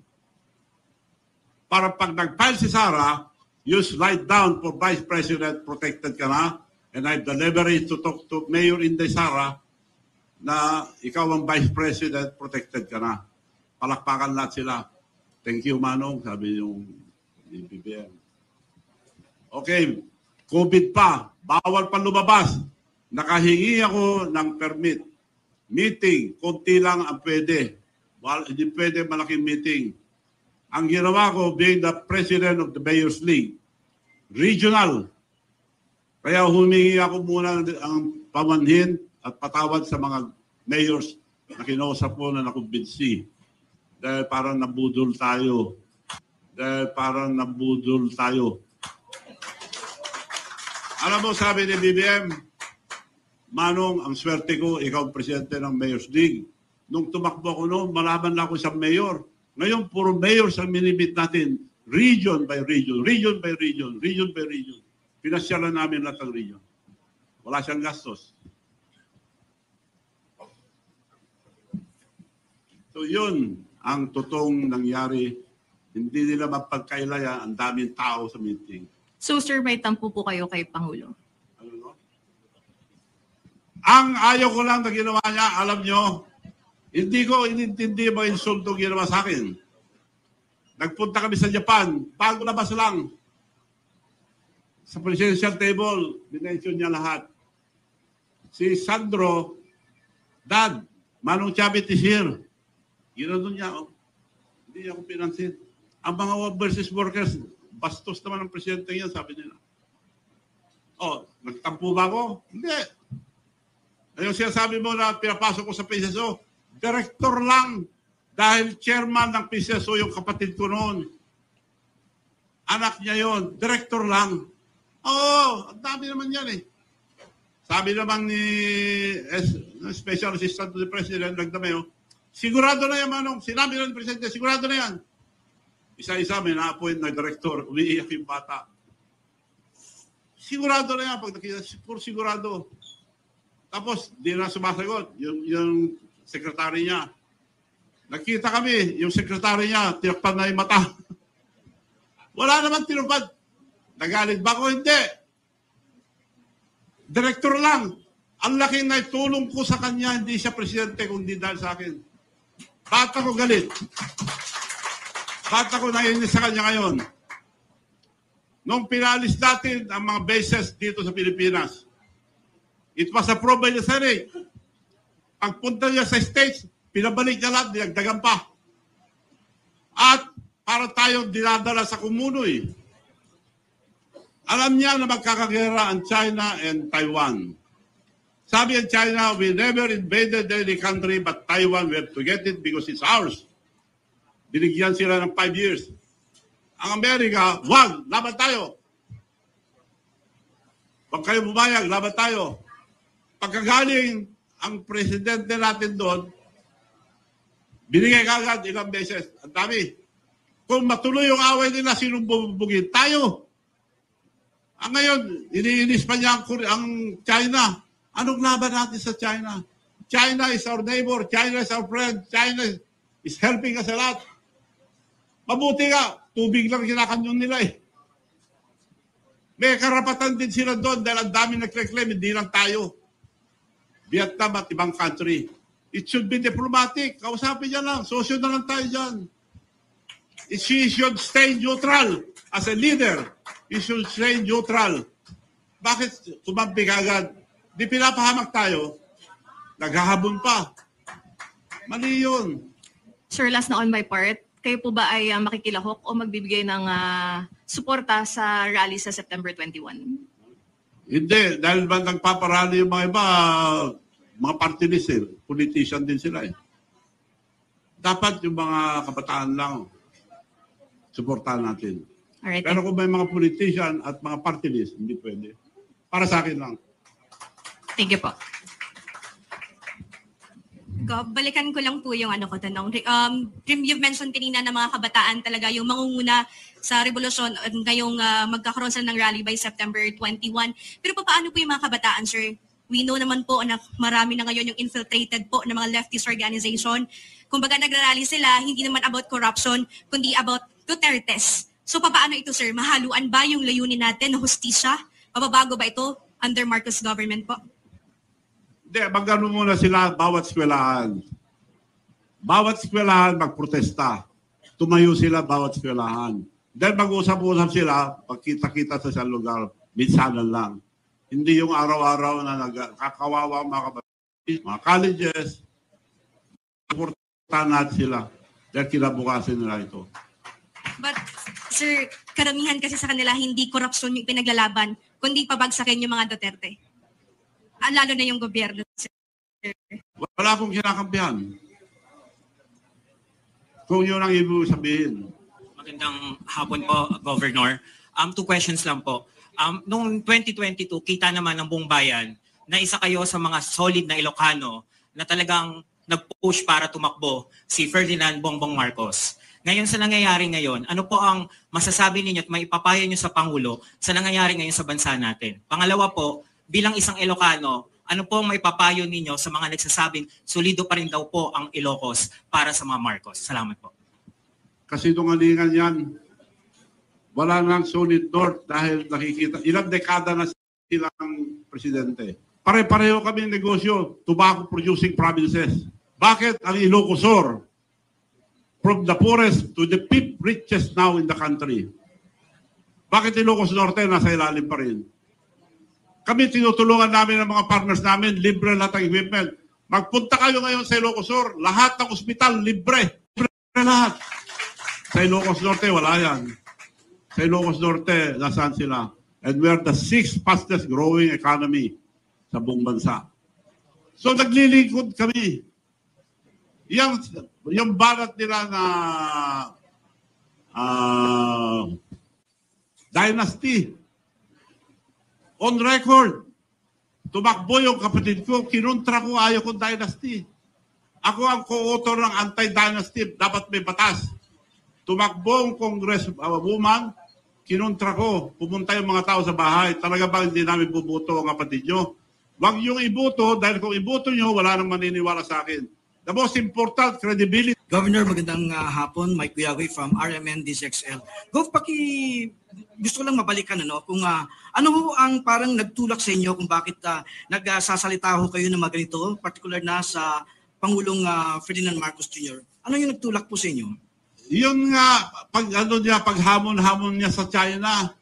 Speaker 1: para pag nag-file si Sara, you slide down for Vice President, protected ka na, and I have the leverage to talk to Mayor Inday Sara na ikaw ang Vice President, protected ka na. Palakpakan lahat sila. Thank you, Manong, sabi yung BBM. Okay, COVID pa, bawal pa lumabas. Nakahingi ako ng permit. Meeting, konti lang ang pwede. Hindi pwede malaking meeting. Ang ginawa ko, being the president of the Mayor's League, regional. Kaya humingi ako muna ang pamanhin at patawad sa mga mayors na kinausap ko na nakumbinsi. Dahil parang nabudol tayo. Alam mo, sabi ni BBM, Manong, ang swerte ko, ikaw ang presidente ng Mayor's League. Nung tumakbo ako noon, malaman lang ako isang mayor. Ngayon, puro mayors ang minibit natin, region by region. Pinasyalan namin lahat ng region. Wala siyang gastos. So yun ang totoong nangyari. Hindi nila mapagkailaya ang daming tao sa meeting.
Speaker 12: So sir, may tampo po kayo kay Pangulo?
Speaker 1: Ano no? Ang ayaw ko lang na ginawa niya, alam nyo, hindi ko inintindi mga insultong ginawa sa akin. Nagpunta kami sa Japan, bago labas lang. Sa presidential table, binention niya lahat. Si Sandro, Dad, Manong Chavit is here. Ginawa niya, oh. Hindi niya ako pinansin. Ang mga overseas workers, bastos naman ang presidente niya, sabi nila. Oh, nagtampo ba ako? Hindi. Ayun siya sabi mo na pinapasok ko sa PCSO, director lang. Dahil chairman ng PCSO yung kapatid ko noon. Anak niya yon, director lang. Oo, ang dami naman yan eh. Sabi naman ni Special Assistant to the President, nagdamayo, sigurado na yan, Manong. Sinabi na ni Presidente, sigurado na yan. Isa-isa may na-appoint na director, umiiyak yung bata. Sigurado na yan, pag nakita, sigurado. Tapos, di na sumasagot, yung sekretary niya. Nakita kami, yung sekretary niya, tinakpan na yung mata. Wala naman tinupad. Nagalit ba ako? Hindi. Director lang. Ang laking naitulong ko sa kanya, hindi siya presidente, kundi dahil sa akin. Ba't ako galit? Ba't ako nainis sa kanya ngayon? Nung pinalis natin ang mga bases dito sa Pilipinas, it was approved by the Senate. Pagpunta niya sa States, pinabalik niya lahat, dinagdagan pa. At para tayong dinadala sa kumunoy. Alam niya na magkakagera ang China and Taiwan. Sabi ang China, we never invaded any country but Taiwan, we have to get it because it's ours. Binigyan sila ng 5 years. Ang Amerika, wag, laban tayo. Pag kayo bumayag, laban tayo. Pagkagaling ang presidente natin doon, binigay kagad ilang beses. Ang dami. Kung matuloy yung away nila, sinong bubugin? Tayo. Ang ngayon, iniinis pa niya ang China. Anong laban natin sa China? China is our neighbor. China is our friend. China is helping us a lot. Mabuti nga, tubig lang kinakanyon nila eh. May karapatan din sila doon dahil ang dami nagre-claim, hindi lang tayo. Vietnam at ibang country. It should be diplomatic. Kausapin niya lang. Sosyo na lang tayo dyan. She should stay neutral as a leader. He should stay neutral. Bakit tumambig agad? Di pinapahamak tayo. Naghahabon pa. Mali yun.
Speaker 12: Sir, last na on my part, kayo po ba ay makikilahok o magbibigay ng suporta sa rally sa September 21?
Speaker 1: Hindi. Dahil ba nagpaparali yung mga iba, mga party list, politician din sila eh. Dapat yung mga kabataan lang. suportahan natin.
Speaker 2: Alright.
Speaker 1: Pero kung may mga politician at mga party list, hindi pwede. Para sa akin lang.
Speaker 2: Thank you po.
Speaker 6: Gob, balikan ko lang po yung ano ko tanong. You've mentioned kanina na mga kabataan talaga yung mangunguna sa revolusyon ngayong magkakaroon sila ng rally by September 21. Pero paano po yung mga kabataan, sir? We know naman po na marami na ngayon yung infiltrated po ng mga leftist organization. Kumbaga nagrarally sila, hindi naman about corruption, kundi about Dutertes. So paano ito, sir? Mahaluan ba yung layunin natin na hustisya? Mababago ba ito under Marcos government po?
Speaker 1: Hindi, magano muna sila bawat eskwelahan. Bawat eskwelahan magprotesta. Tumayo sila bawat eskwelahan. Then mag-usap-usap sila, pagkita-kita sa isang lugar, minsanan lang. Hindi yung araw-araw na nagkakawawa mga kapatid, mga colleges. Suportahan natin sila. Dahil kinabukasin nila ito.
Speaker 6: But, sir, karamihan kasi sa kanila hindi korupsyon yung pinaglalaban, kundi pabagsakin yung mga Duterte. Lalo na yung gobyerno, sir.
Speaker 1: Wala akong kinakampihan. Kung yun ang ibig sabihin.
Speaker 13: Magandang hapon po, Governor. Two questions lang po. Noong 2022, kita naman ng buong bayan na isa kayo sa mga solid na Ilocano na talagang nag-push para tumakbo si Ferdinand Bongbong Marcos. Ngayon sa nangyayari ngayon, ano po ang masasabi ninyo at maipapayo nyo sa Pangulo sa nangyayari ngayon sa bansa natin? Pangalawa po, bilang isang Ilocano, ano po ang maipapayo ninyo sa mga nagsasabing solido pa rin daw po ang Ilocos para sa mga Marcos? Salamat po.
Speaker 1: Kasi tungalingan yan. Wala nang solid north dahil nakikita, ilang dekada na silang presidente. Pare-pareho kami negosyo, tobacco producing provinces. Bakit ang Ilocosur, from the poorest to the fifth richest now in the country? Bakit Ilocos Norte nasa ilalim pa rin? Kami tinutulungan namin ng mga partners namin, libre lahat ng equipment. Magpunta kayo ngayon sa Ilocosur, lahat ng ospital, libre. Libre lahat. Sa Ilocos Norte, wala yan. Sa Ilocos Norte, nasaan sila? And we are the 6th fastest growing economy sa buong bansa. So naglilingkod kami. Yung balat nila na dynasty, on record, tumakbo yung kapatid ko, kinontra ko, ayaw kong dynasty. Ako ang co-author ng anti-dynasty, dapat may batas. Tumakbo ang congresswoman, kinontra ko, pumunta yung mga tao sa bahay, talaga ba hindi namin bubuto ang kapatid nyo? Huwag yung ibuto, dahil kung ibuto nyo, wala nang maniniwala sa akin. The most important, credibility.
Speaker 9: Governor, magandang hapon. Mike Guyagoy from RMN DZXL. Gov, gusto ko lang mabalikan kung ano ang parang nagtulak sa inyo kung bakit nagsasalita ho kayo ng mga ganito, particular na sa Pangulong Ferdinand Marcos Jr. Ano yung nagtulak po sa inyo?
Speaker 1: Yun nga, paghamon-hamon niya sa China,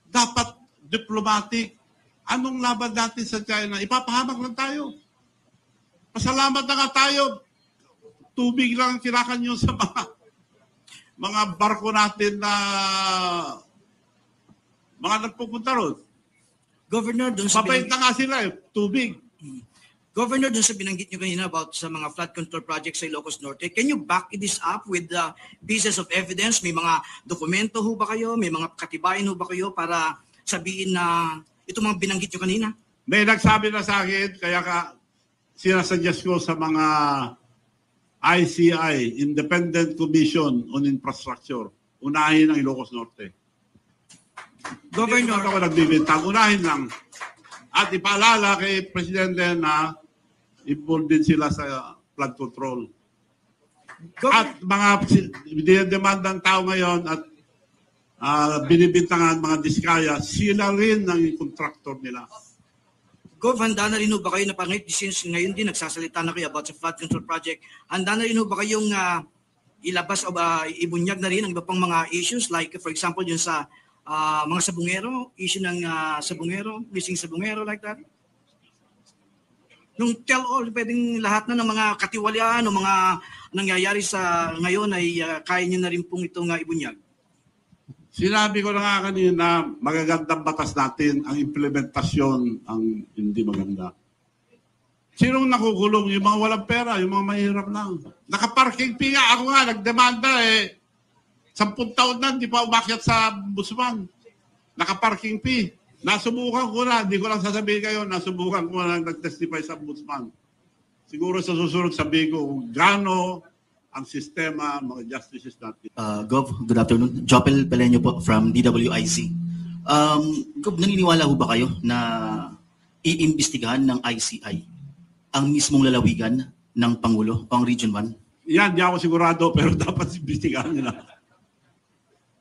Speaker 1: dapat diplomatic. Anong laban natin sa China? Ipapahamak lang tayo. Pasalamat na nga tayo. Tubig lang ang kinakanyo sa mga barko natin na mga nagpupunta ron.
Speaker 9: Governor, doon sa
Speaker 1: mabait na nga sila tubig.
Speaker 9: Governor, doon sa binanggit nyo kanina about sa mga flood control projects sa Ilocos Norte, can you back this up with pieces of evidence? May mga dokumento ho ba kayo? May mga katibayan ho ba kayo para sabihin na ito mga binanggit nyo kanina?
Speaker 1: May nagsabi na sa akin, kaya sinasuggest ko sa mga ICI, Independent Commission on Infrastructure, unahin ang Ilocos Norte. Governor, ako nagbibintang, unahin lang. At ipaalala kay Presidente na involved din sila sa flood control. At mga dinedemanda ng tao ngayon at binibintangan mga diskaya, sila rin ang contractor nila.
Speaker 9: Gov, handa na rin ho ba kayo na pangit since ngayon din nagsasalita na kayo about sa flood control project, handa na rin ho ba kayong ilabas o ibunyag na rin ang iba pang mga issues like for example yung sa mga sabungero, issue ng sabungero, missing sabungero like that? Nung tell all, pwedeng lahat na ng mga katiwalaan o mga nangyayari sa ngayon ay kaya nyo na rin pong itong ibunyag.
Speaker 1: Sinabi ko na nga kanina, magagandang batas natin, ang implementasyon ang hindi maganda. Sinong nakukulong? Yung mga walang pera, yung mga mahirap lang. Nakaparking fee nga, ako nga, nagdemanda 10 taon na, hindi pa umakyat sa ombudsman. Naka-parking fee. Nasubukan ko na, hindi ko lang sasabihin kayo, nasubukan ko na nag-testify sa ombudsman. Siguro sa susunod sabihin ko kung gaano ang sistema, mga justices natin.
Speaker 14: Gov, good afternoon. Jopel Pelenyo po from DWIC. Gov, naniniwala ho ba kayo na iimbestigahan ng ICI ang mismong lalawigan ng Pangulo, pang Region 1?
Speaker 1: Yan, di ako sigurado, pero dapat imbestigahan nila.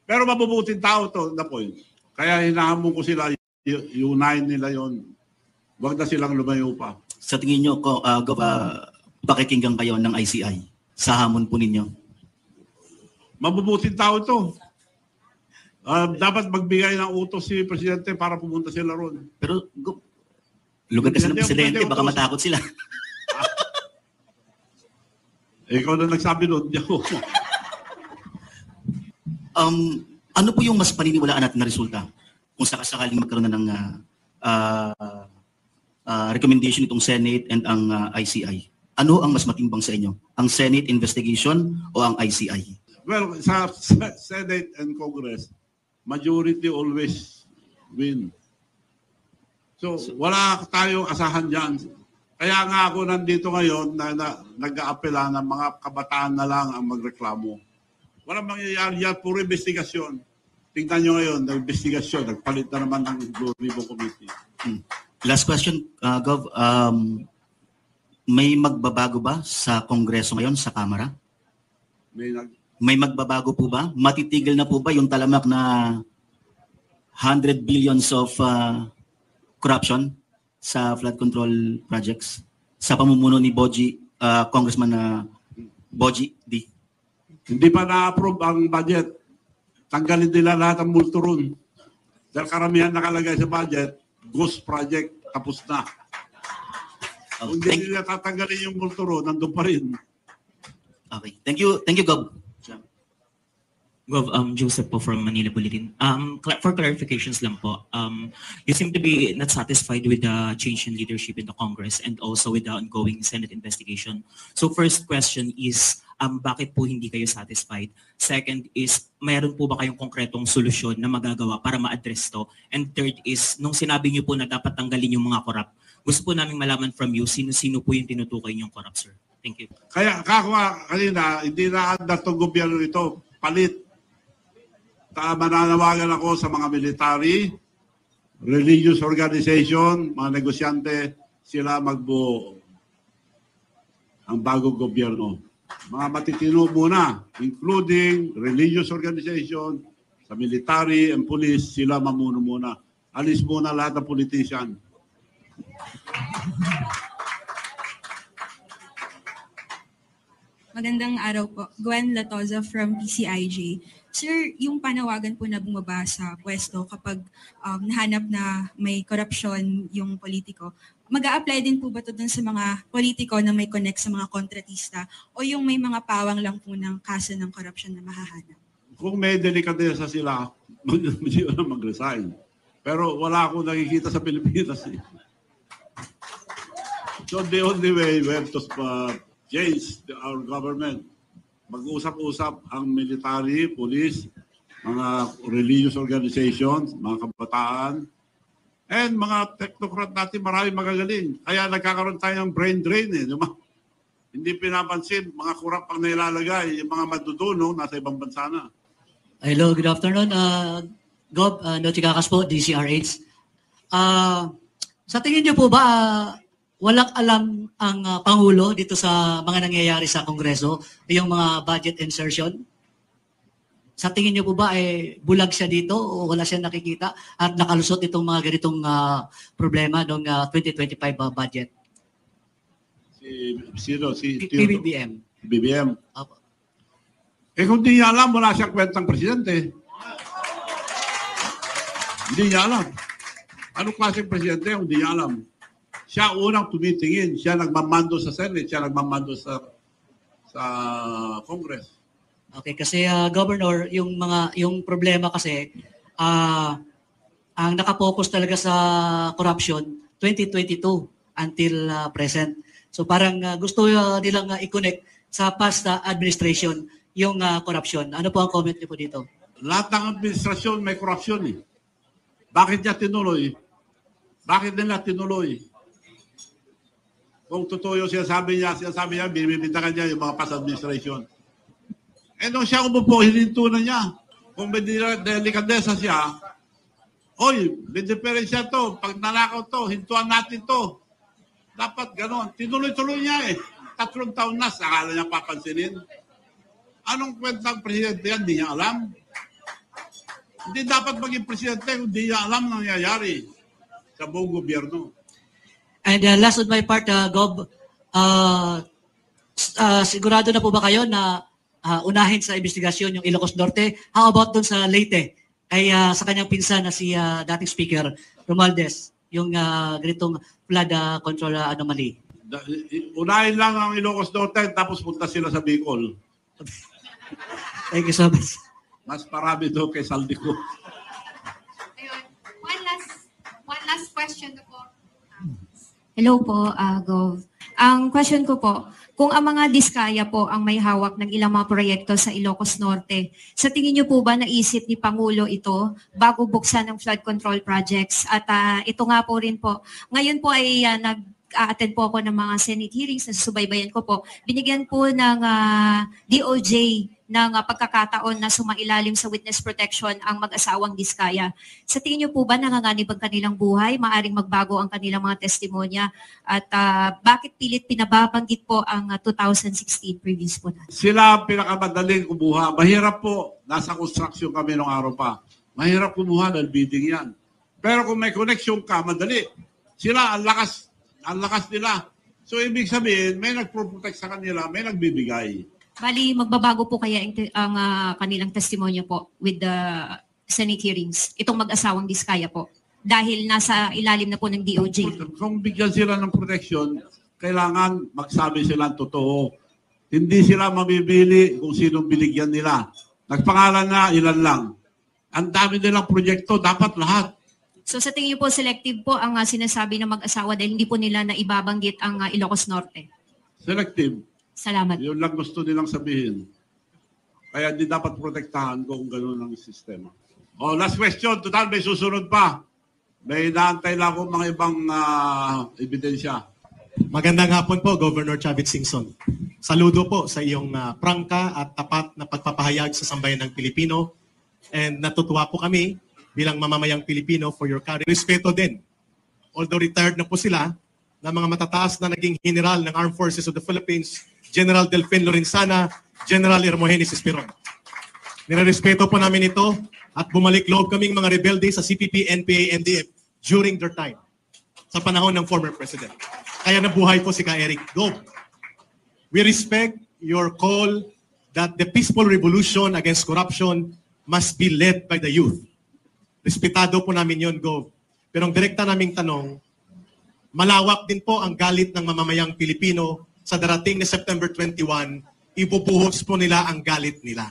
Speaker 1: Pero mabubuting tao to, the point. Kaya hinahamon ko sila, unahin nila yon. Huwag na silang lumayo pa.
Speaker 14: Sa tingin nyo, Gov, pakikinggan kayo ng ICI sa hamon po ninyo?
Speaker 1: Mabubuting tao to. Dapat magbigay ng utos si Presidente para pumunta sila ron.
Speaker 14: Pero, Gov, lugar kasi ng Presidente, baka matakot sila.
Speaker 1: Ikaw na nagsabi nun, di ako.
Speaker 14: Ano po yung mas paniniwalaan natin na resulta kung sakasakaling magkaroon na ng recommendation itong Senate and ang ICI? Ano ang mas matimbang sa inyo? Ang Senate investigation o ang ICI?
Speaker 1: Well, sa Senate and Congress, majority always win. So, wala tayong asahan dyan. Kaya nga ako nandito ngayon na nag-aapela ng mga kabataan na lang ang magreklamo. Walang mangyayari yan, puro investigasyon. Tingnan nyo ngayon, nag-investigasyon, nagpalit na naman ng Blue Ribbon Committee.
Speaker 14: Last question, Gov. May magbabago ba sa Kongreso ngayon, sa Kamara? May magbabago po ba? Matitigil na po ba yung talamak na 100 billions of corruption sa flood control projects sa pamumuno ni Congressman Boji D?
Speaker 1: Hindi pa na-approve ang budget. Tanggalin nila lahat ang multo ron. Dahil karamihan nakalagay sa budget, ghost project, tapos na. Kung hindi nila tatanggalin yung multo ron, nandun pa rin.
Speaker 14: Okay. Thank you, Gov.
Speaker 15: Gov, Joseph po from Manila Bulletin. For clarifications lang po, you seem to be not satisfied with the change in leadership in the Congress and also with the ongoing Senate investigation. So first question is, bakit po hindi kayo satisfied? Second is, mayroon po ba kayong konkretong solusyon na magagawa para ma-address to? And third is, nung sinabi niyo po na dapat tanggalin yung mga corrupt, gusto po namin malaman from you, sino-sino po yung tinutukoy niyong corrupt, sir? Thank you.
Speaker 1: Kaya kanina, hindi na andar itong gobyerno nito. Palit. Mananawagan ako sa mga military, religious organization, mga negosyante, sila magbuo ang bagong gobyerno. Mga matitino muna, including religious organization, sa military and police, sila mamuno muna. Alis muna lahat ng politician.
Speaker 6: Magandang araw po. Gwen Latoza from PCIJ. Sir, yung panawagan po na bumaba sa pwesto kapag nahanap na may korupsyon yung politiko, mag-a-apply din po ba ito dun sa mga politiko na may connect sa mga kontratista o yung may mga pawang lang po ng kaso ng korupsyon na mahahanap?
Speaker 1: Kung may delikadesa sila, hindi na mag-resign. Pero wala akong nakikita sa Pilipinas. So the only way we have to change our government. Mag-usap-usap ang military, police, mga religious organizations, mga kabataan, and mga technocrat natin, marami magagaling. Kaya nagkakaroon tayo ng brain drain. Hindi pinapansin, mga kurap ang nailalagay, yung mga madudunong nasa ibang bansa na.
Speaker 3: Hello, good afternoon. Gov, Nochikakas po, DCRH. Sa tingin niyo po ba, walang alam ang Pangulo dito sa mga nangyayari sa Kongreso, yung mga budget insertion? Sa tingin niyo po ba, bulag siya dito o wala siya nakikita at nakalusot itong mga ganitong problema ng 2025 budget?
Speaker 1: Si
Speaker 3: PBBM.
Speaker 1: BBM. Kung di niya alam, wala siyang kwentang presidente. Hindi niya alam. Anong klaseng presidente kung di niya alam? Siya unang tumitingin, siya nagmamando sa Senate, siya nagmamando sa Congress.
Speaker 3: Okay, kasi Governor, yung problema kasi ang nakapokus talaga sa corruption 2022 until present. So parang gusto nilang i-connect sa past administration yung korupsyon. Ano po ang comment niyo po dito?
Speaker 1: Lahat ng administrasyon may korupsyon eh. Bakit niya tinuloy? Bakit nila tinuloy? Kung totoo yung sinasabi niya, binibintangan niya yung mga past administration. Eh nung siya umupo, hininto na niya. Kung may delikadesa siya, oy, may diferensya to. Pag nanakaw to, hintuan natin to. Dapat gano'n. Tinuloy-tuloy niya eh. 3 taon na, akala niya papansinin. Anong kwentang presidente yan? Hindi niya alam. Hindi dapat maging presidente kung hindi niya alam nangyayari sa buong gobyerno.
Speaker 3: And last on my part, Gob, sigurado na po ba kayo na unahin sa investigasyon yung Ilocos Norte? How about dun sa Leyte? Kay sa kanyang pinsan na si dating Speaker Romualdez, yung ganitong flood control anomaly.
Speaker 1: Unahin lang ang Ilocos Norte, tapos punta sila sa Bicol.
Speaker 3: Thank you so much.
Speaker 1: Mas marami doon kay Saldico.
Speaker 16: Ayun. One last question po. Hello po, Gov. Ang question ko po, kung ang mga diskaya po ang may hawak ng ilang mga proyekto sa Ilocos Norte, sa tingin niyo po ba naisip ni Pangulo ito bago buksan ng flood control projects? At ito nga po rin po, ngayon po ay nag-attend po ako ng mga Senate hearings na subaybayan ko po. Binigyan po ng DOJ ng pagkakataon na sumailalim sa witness protection ang mag-asawang Diskaya. Sa tingin niyo po ba nanganganib ang kanilang buhay? Maaring magbago ang kanilang mga testimonya? At bakit pilit pinababanggit po ang 2016 previous po na?
Speaker 1: Sila ang pinakamadaling kumuha. Mahirap po. Nasa construction kami nung araw pa. Mahirap kumuha dahil bidding yan. Pero kung may connection ka, madali. Sila, ang lakas nila. So, ibig sabihin, may nagpro-protect sa kanila, may nagbibigay.
Speaker 16: Bali, magbabago po kaya ang kanilang testimonya po with the Senate hearings, itong mag-asawang Diskaya po, dahil nasa ilalim na po ng DOJ.
Speaker 1: Kung bigyan sila ng protection, kailangan magsabi sila ng totoo. Hindi sila mamibili kung sinong biligyan nila. Nagpangalan na, ilan lang. Ang dami nilang proyekto, dapat lahat.
Speaker 16: So sa tingin niyo po, selective po ang sinasabi ng mag-asawa dahil hindi po nila na ibabanggit ang Ilocos Norte?
Speaker 1: Selective.
Speaker 16: Salamat.
Speaker 1: Yun lang gusto nilang sabihin. Kaya hindi dapat protektahan kung gano'n ang sistema. Last question. Total, may susunod pa. May inaantay lang akong mga ibang ebidensya.
Speaker 17: Magandang hapon po, Governor Chavit Singson. Saludo po sa iyong prangka at tapat na pagpapahayag sa sambayan ng Pilipino. And natutuwa po kami bilang mamamayang Pilipino for your courage. Respeto din. Although retired na po sila, na mga matataas na naging general ng Armed Forces of the Philippines, General Delfin Lorenzana, General Hermogenes Esperon. Nirerespeto po namin ito at bumalik loob kaming mga rebelde sa CPP, NPA, NDF during their time sa panahon ng former President. Kaya nabuhay po si Ka Eric Gob. We respect your call that the peaceful revolution against corruption must be led by the youth. Respetado po namin yon, Gob. Pero ang direkta naming tanong, malawak din po ang galit ng mamamayang Pilipino sa darating na September 21, ipupuhos po nila ang galit nila.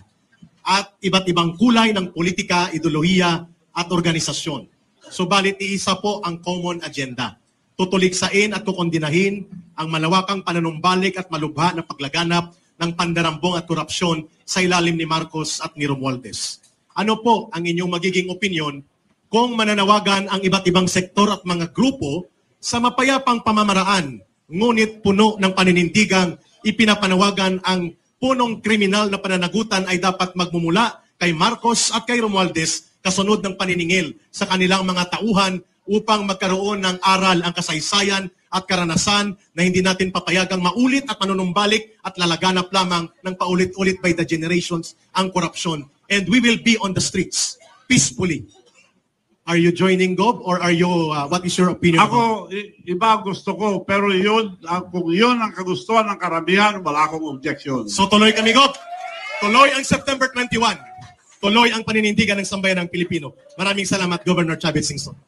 Speaker 17: At iba't ibang kulay ng politika, ideolohiya at organisasyon. Subalit iisa po ang common agenda. Tutuliksain at kukondinahin ang malawakang panunumbalik at malubha na paglaganap ng pandarambong at korupsyon sa ilalim ni Marcos at ni Romualdez. Ano po ang inyong magiging opinyon kung mananawagan ang iba't ibang sektor at mga grupo sa mapayapang pamamaraan, ngunit puno ng paninindigang ipinapanawagan ang punong kriminal na pananagutan ay dapat magmumula kay Marcos at kay Romualdez kasunod ng paniningil sa kanilang mga tauhan upang magkaroon ng aral ang kasaysayan at karanasan na hindi natin papayagang maulit at manunumbalik at lalaganap lamang ng paulit-ulit by the generations ang korupsyon. And we will be on the streets peacefully. Are you joining, Gob, or are you, what is your opinion?
Speaker 1: Ako, iba gusto ko, pero yun, kung yun ang kagustuhan ng karamihan, wala akong objection.
Speaker 17: So tuloy kami, Gob. Tuloy ang September 21. Tuloy ang paninindigan ng sambayan ng Pilipino. Maraming salamat, Governor Chavit Singson.